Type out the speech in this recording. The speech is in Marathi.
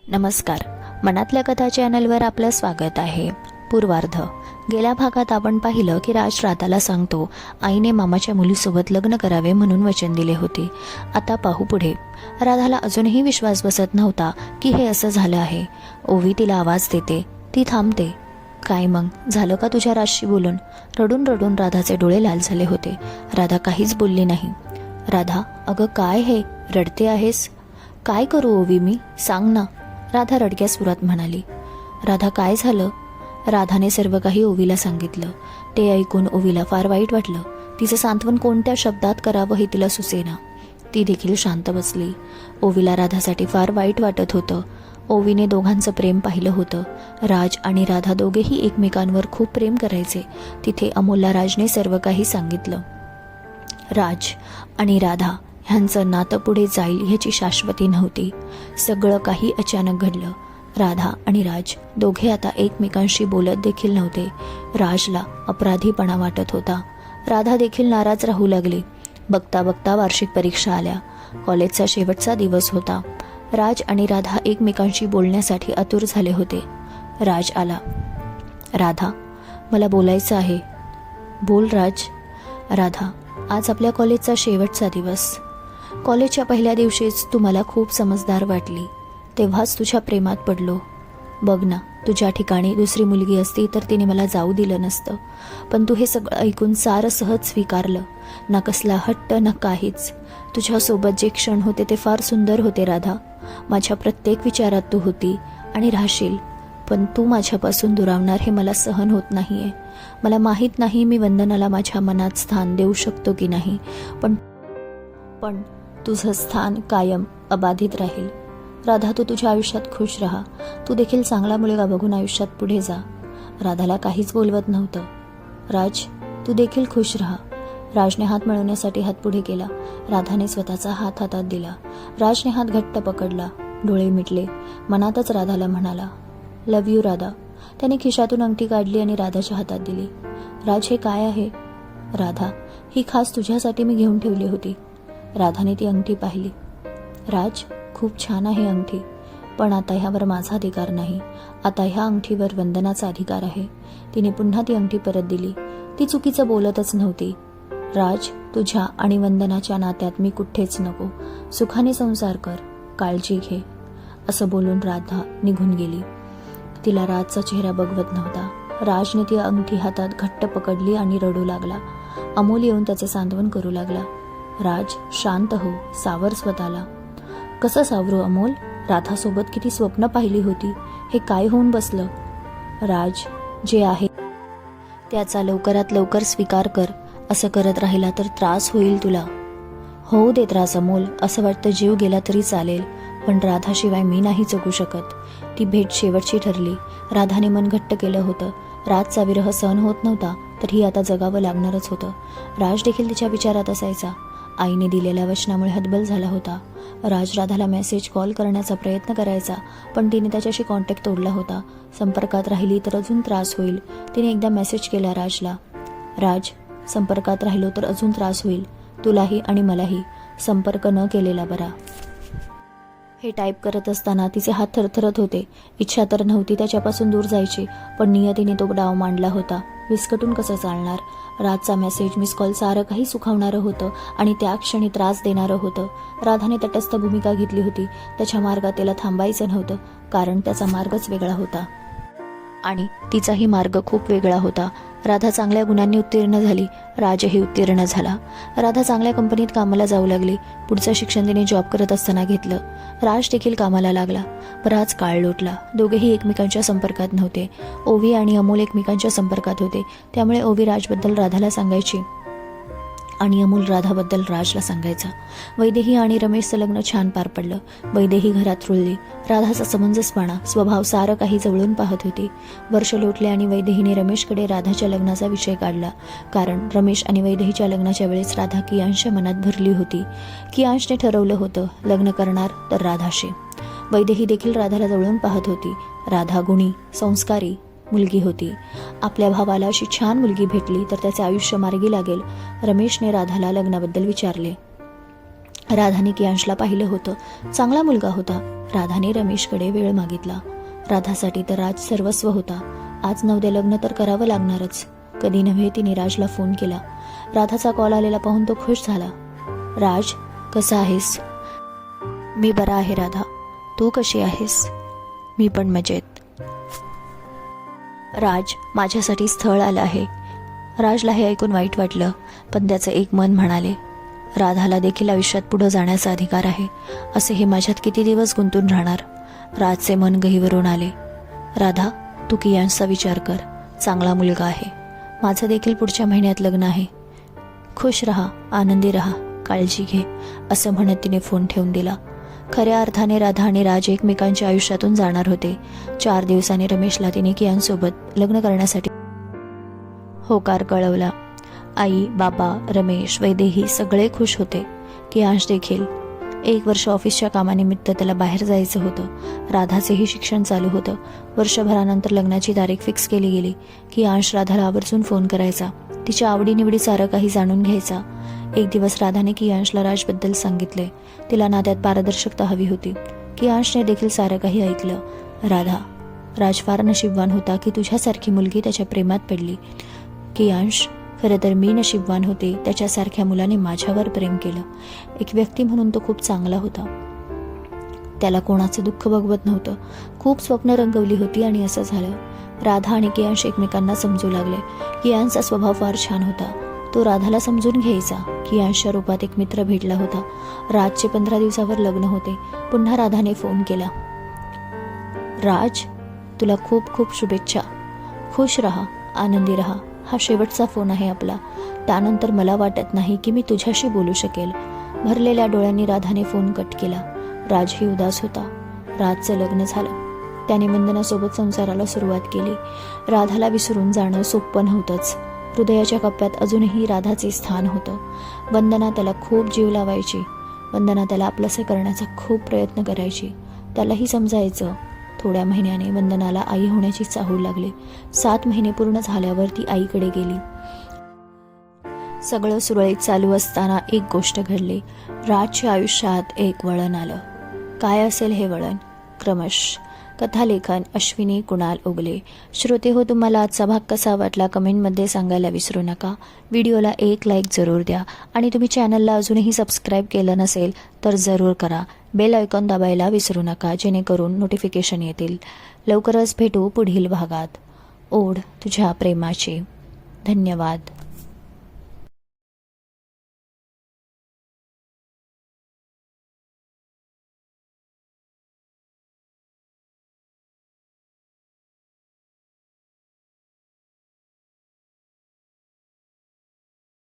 नमस्कार. मनातल्या कथा चॅनलवर आपलं स्वागत आहे. पूर्वार्ध. गेल्या भागात आपण पाहिलं की राज राधाला सांगतो आईने मामाच्या मुलीसोबत लग्न करावे म्हणून वचन दिले होते. आता पाहू पुढे. राधाला अजूनही विश्वास बसत नव्हता की हे असं झालं आहे. ओवी तिला आवाज देते. ती थांबते. काय मग, झालं का तुझ्या राजशी बोलून? रडून रडून राधाचे डोळे लाल झाले होते. राधा काहीच बोलली नाही. राधा, अगं काय हे, रडते आहेस? काय करू ओवी मी, सांग ना, राधा रडक्या सुरात म्हणाली. राधा, काय झालं? राधाने सर्व काही ओवीला सांगितलं. ते ऐकून ओवीला फार वाईट वाटलं. तिचं सांत्वन कोणत्या शब्दात करावं हे तिला सुचेना. ती देखील शांत बसली. ओवीला राधासाठी फार वाईट वाटत होतं. ओवीने दोघांचं प्रेम पाहिलं होतं. राज आणि राधा दोघेही एकमेकांवर खूप प्रेम करायचे. तिथे अमोलला राजने सर्व काही सांगितलं. राज आणि राधा ह्यांचं नातं पुढे जाईल ह्याची शाश्वती नव्हती. सगळं काही अचानक घडलं. राधा आणि राज दोघे आता एकमेकांशी बोलत देखील नव्हते. राजला अपराधीपणा वाटत होता. राधा देखील नाराज राहू लागली. बघता बघता वार्षिक परीक्षा आल्या. कॉलेजचा शेवटचा दिवस होता. राज आणि राधा एकमेकांशी बोलण्यासाठी आतुर झाले होते. राज आला. राधा, मला बोलायचं आहे. बोल राज. राधा, आज आपल्या कॉलेजचा शेवटचा दिवस. कॉलेजच्या पहिल्या दिवशीच तू मला खूप समजदार वाटली. तेव्हाच तुझ्या प्रेमात पडलो. बघ ना, तुझ्या ठिकाणी दुसरी मुलगी असती तर तिने मला जाऊ दिलं नसतं. पण तू हे सगळं ऐकून सारं सहज स्वीकारलं. ना कसला हट्ट ना काहीच. तुझ्यासोबत जे क्षण होते ते फार सुंदर होते राधा. माझ्या प्रत्येक विचारात तू होती आणि राहशील. पण तू माझ्यापासून दुरावणार हे मला सहन होत नाहीये. मला माहीत नाही मी वंदनाला माझ्या मनात स्थान देऊ शकतो की नाही. पण तुझं स्थान कायम अबाधित राहील. राधा, तू तुझ्या आयुष्यात खुश राहा. तू देखील चांगला मुलगा बघून आयुष्यात पुढे जा. राधाला काहीच बोलवत नव्हतं. राज, तू देखील खुश राहा. राजने हात मिळवण्यासाठी हात पुढे केला. राधाने स्वतःचा हात हातात दिला. राजने हात घट्ट पकडला. डोळे मिटले. मनातच राधाला म्हणाला, लव्ह यू राधा. त्याने खिशातून अंगठी काढली आणि राधाच्या हातात दिली. राज, हे काय आहे? राधा, ही खास तुझ्यासाठी मी घेऊन ठेवली होती. राधाने ती अंगठी पाहिली. राज, खूप छान आहे अंगठी. पण आता ह्यावर माझा अधिकार नाही. आता ह्या अंगठीवर वंदनाचा अधिकार आहे. तिने पुन्हा ती अंगठी परत दिली. ती चुकीचं बोलतच नव्हती. राज, तुझ्या आणि वंदनाच्या नात्यात मी कुठेच नको. सुखाने संसार कर, काळजी घे. असं बोलून राधा निघून गेली. तिला राजचा चेहरा बघवत नव्हता. राजने ती अंगठी हातात घट्ट पकडली आणि रडू लागला. अमोल येऊन त्याचे सांत्वन करू लागला. राज, शांत हो, सावर स्वतःला. कसं सावरू अमोल? राधासोबत किती स्वप्न पाहिली होती. हे काय होऊन बसलं? राज, जे आहे त्याचा लवकरात लवकर स्वीकार कर. असं करत राहिला तर त्रास होईल तुला. होऊ दे त्रास अमोल. असं वाटतं जीव गेला तरी चालेल. पण राधाशिवाय मी नाही जगू शकत. ती भेट शेवटची ठरली. राधाने मन घट्ट केलं होतं. राजचा विरह सहन होत नव्हता तरीही आता जगावं लागणारच होतं. राज देखील तिच्या विचारात असायचा. आईने दिलेल्या वचनामुळे हतबल झाला होता. राज राधाला मेसेज कॉल करण्याचा प्रयत्न करायचा, पण तिने त्याच्याशी कॉन्टॅक्ट तोडला होता. संपर्कात राहिली तर अजून त्रास होईल. तिने एकदा मेसेज केला राजला. राज, संपर्कात राहिलो तर अजून त्रास होईल. तुलाही आणि मलाही. संपर्क न केलेला बरा. हे टाईप करत असताना तिचे हात थरथरत होते. इच्छा तर नव्हती त्याच्यापासून दूर जायची, पण नियतीने तो डाव मांडला होता. विस्कटून कसं चालणार? राजचा मेसेज, मिस कॉल सारं काही सुखावणारं होतं आणि त्या क्षणी त्रास देणारं होतं. राधाने तटस्थ भूमिका घेतली होती. त्याच्या मार्गात त्याला थांबायचं नव्हतं, कारण त्याचा मार्गच वेगळा होता आणि तिचाही मार्ग खूप वेगळा होता. राधा चांगल्या गुणांनी उत्तीर्ण झाली. राजही उत्तीर्ण झाला. राधा चांगल्या कंपनीत कामाला जाऊ लागली. पुढचं शिक्षण तिने जॉब करत असताना घेतलं. राज देखील कामाला लागला. बराच काळ लोटला. दोघेही एकमेकांच्या संपर्कात नव्हते. ओवी आणि अमोल एकमेकांच्या संपर्कात होते. त्यामुळे ओवी राजबद्दल राधाला सांगायची आणि अमोल राधाबद्दल राजला सांगायचा. वैदेही आणि रमेशचं लग्न छान पार पडलं. वैदेही घरात रुळली. राधाचा समंजसपणा, स्वभाव सारं काही जवळून पाहत होती. वर्ष लोटले आणि वैदेहीने रमेशकडे राधाच्या लग्नाचा विषय काढला. कारण रमेश आणि वैदेहीच्या लग्नाच्या वेळेस राधा कियांशच्या मनात भरली होती. कियांशने ठरवलं होतं लग्न करणार तर राधाशी. वैदेही देखील राधाला जवळून पाहत होती. राधा गुणी, संस्कारी मुलगी होती. आपल्या भावाला अशी छान मुलगी भेटली तर त्याचे आयुष्य मार्गी लागेल. रमेशने राधाला लग्नाबद्दल विचारले. राधाने कियांशला पाहिलं होतं. चांगला मुलगा होता. राधाने रमेशकडे वेळ मागितला. राधासाठी तर राज सर्वस्व होता. आज न उद्या लग्न तर करावं लागणारच. कधी नव्हे तिने राजला फोन केला. राधाचा कॉल आलेला पाहून तो खुश झाला. राज, कसा आहेस? मी बरा आहे राधा, तू कशी आहेस? मी पण मजेत. राज, माझ्यासाठी स्थळ आलं आहे. राजला हे ऐकून वाईट वाटलं, पण त्याचं एक मन म्हणाले, राधाला देखील आयुष्यात पुढं जाण्याचा अधिकार आहे. असे हे माझ्यात किती दिवस गुंतून राहणार. राजचे मन गहिवरून आले. राधा, तू कियांशचा विचार कर. चांगला मुलगा आहे. माझं देखील पुढच्या महिन्यात लग्न आहे. खुश रहा, आनंदी रहा, काळजी घे, असं म्हणत तिने फोन ठेवून दिला. खऱ्या अर्थाने राधा आणि राज एकमेकांच्या आयुष्यातून जाणार होते. 4 दिवसांनी रमेशला तिने कियांसोबत लग्न करण्यासाठी होकार कळवला. आई, बाबा, रमेश, वैदेही सगळे खुश होते. कियांश देखील. 1 वर्ष ऑफिसच्या कामानिमित्त त्याला बाहेर जायचं होतं. राधाचेही शिक्षण चालू होतं. वर्षभरानंतर लग्नाची तारीख फिक्स केली गेली. कियांश राधाला आवर्जून फोन करायचा. तिच्या आवडीनिवडी सारं काही जाणून घ्यायचा. एक दिवस राधाने कियांशला राजबद्दल सांगितले. तिला नात्यात पारदर्शकता हवी होती. कियांशने देखील सारं काही ऐकलं. राधा, राज फार नशीबवान होता की तुझ्यासारखी मुलगी त्याच्या प्रेमात पडली. कियांश, खरं तर मी नशीबवान होते, त्याच्यासारख्या मुलाने माझ्यावर प्रेम केलं. एक व्यक्ती म्हणून तो खूप चांगला होता. त्याला कोणाचं दुःख बघवत नव्हतं. खूप स्वप्न रंगवली होती आणि असं झालं. राधा आणि कियांश एकमेकांना समजू लागले. कियांशचा स्वभाव फार छान होता. तो राधाला समजून घ्यायचा. कियांशच्या रूपात एक मित्र भेटला होता. राजचे 15 दिवसावर लग्न होते. पुन्हा राधाने फोन केला. राज, तुला खूप खूप शुभेच्छा. खुश रहा, आनंदी रहा. हा शेवटचा फोन आहे आपला. त्यानंतर मला वाटत नाही की मी तुझ्याशी बोलू शकेल. भरलेल्या डोळ्यांनी राधाने फोन कट केला. राजही उदास होता. राजचं लग्न झालं. त्याने वंदनासोबत संसाराला सुरुवात केली. राधाला विसरून जाणं सोपं नव्हतंच. हृदयाच्या कप्प्यात अजूनही राधाचे स्थान होतं. वंदना त्याला खूप जीव लावायची. वंदना त्याला आपलंसे करण्याचा खूप प्रयत्न करायची. त्यालाही समजायचं. थोड्या महिन्याने वंदनाला आई होण्याची चाहूल लागली. 7 महिने पूर्ण झाल्यावर ती आईकडे गेली. सगळं सुरळीत चालू असताना एक गोष्ट घडली. राजच्या आयुष्यात एक वळण आलं. काय असेल हे वळण? क्रमश. कथालेखन अश्विनी कुणाल उगले. श्रोते हो, तुम्हाला आजचा भाग कसा वाटला कमेंटमध्ये सांगायला विसरू नका. व्हिडिओला एक लाईक जरूर द्या आणि तुम्ही चॅनलला अजूनही सबस्क्राईब केलं नसेल तर जरूर करा. बेल आयकॉन दाबायला विसरू नका, जेणेकरून नोटिफिकेशन येतील. लवकरच भेटू पुढील भागात. ओढ तुझ्या प्रेमाची. धन्यवाद.